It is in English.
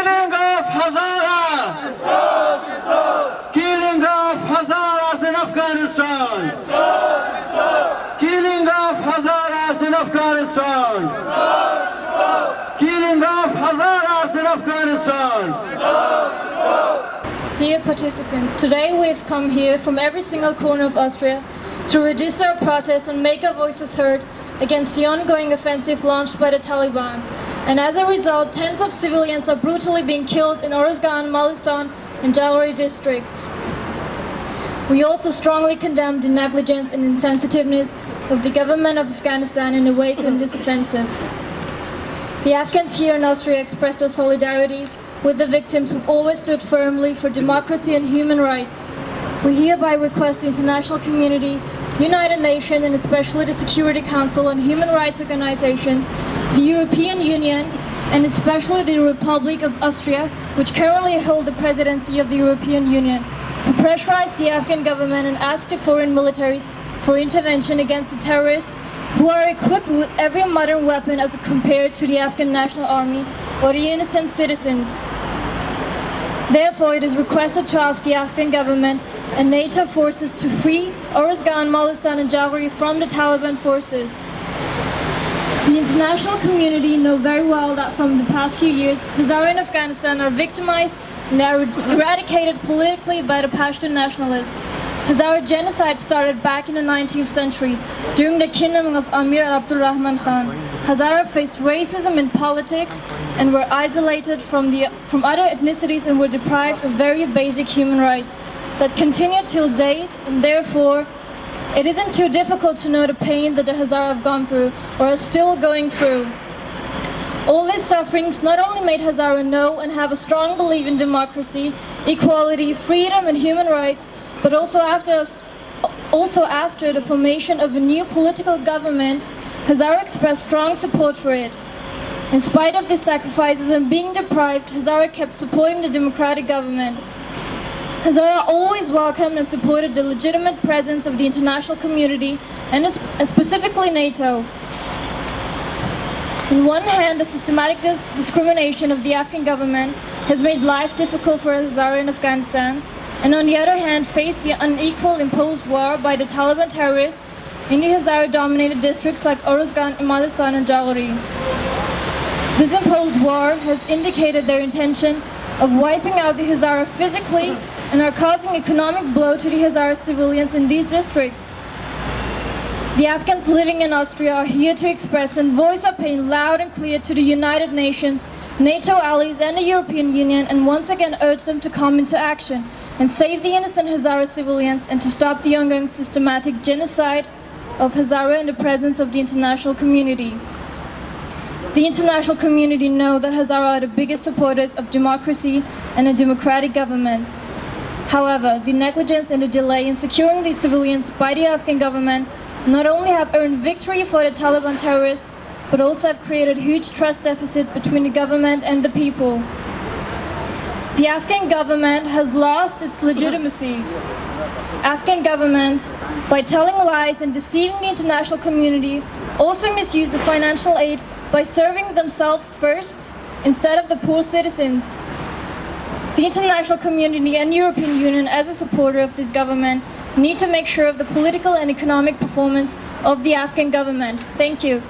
Killing of Hazara! Killing of Hazaras in Afghanistan! Killing of Hazaras in Afghanistan! Killing of Hazaras in Afghanistan! Dear participants, today we've come here from every single corner of Austria to register a protest and make our voices heard against the ongoing offensive launched by the Taliban. And as a result, tens of civilians are brutally being killed in Oruzgan, Malistan and Jawari districts. We also strongly condemn the negligence and insensitiveness of the government of Afghanistan in the wake of this offensive. The Afghans here in Austria express their solidarity with the victims who've always stood firmly for democracy and human rights. We hereby request the international community, United Nations and especially the Security Council and human rights organizations, the European Union and especially the Republic of Austria, which currently hold the presidency of the European Union, to pressurize the Afghan government and ask the foreign militaries for intervention against the terrorists who are equipped with every modern weapon as compared to the Afghan National Army or the innocent citizens. Therefore, it is requested to ask the Afghan government and NATO forces to free Oruzgan, Malistan and Jawari from the Taliban forces. The international community know very well that from the past few years, Hazara in Afghanistan are victimized and are eradicated politically by the Pashtun nationalists. Hazara genocide started back in the 19th century during the kingdom of Amir Abdurrahman Khan. Hazara faced racism in politics and were isolated from other ethnicities and were deprived of very basic human rights that continue till date, and therefore it isn't too difficult to know the pain that the Hazara have gone through or are still going through. All these sufferings not only made Hazara know and have a strong belief in democracy, equality, freedom and human rights, but also after the formation of a new political government, Hazara expressed strong support for it. In spite of these sacrifices and being deprived, Hazara kept supporting the democratic government. Hazara always welcomed and supported the legitimate presence of the international community and specifically NATO. On one hand, the systematic discrimination of the Afghan government has made life difficult for Hazara in Afghanistan, and on the other hand, face the unequal imposed war by the Taliban terrorists in the Hazara-dominated districts like Oruzgan, Malistan and Jawari. This imposed war has indicated their intention of wiping out the Hazara physically and are causing economic blow to the Hazara civilians in these districts. The Afghans living in Austria are here to express and voice our pain loud and clear to the United Nations, NATO allies and the European Union, and once again urge them to come into action and save the innocent Hazara civilians and to stop the ongoing systematic genocide of Hazara in the presence of the international community. The international community know that Hazara are the biggest supporters of democracy and a democratic government. However, the negligence and the delay in securing these civilians by the Afghan government not only have earned victory for the Taliban terrorists, but also have created a huge trust deficit between the government and the people. The Afghan government has lost its legitimacy. Afghan government, by telling lies and deceiving the international community, also misused the financial aid by serving themselves first instead of the poor citizens. The international community and European Union, as a supporter of this government, need to make sure of the political and economic performance of the Afghan government. Thank you.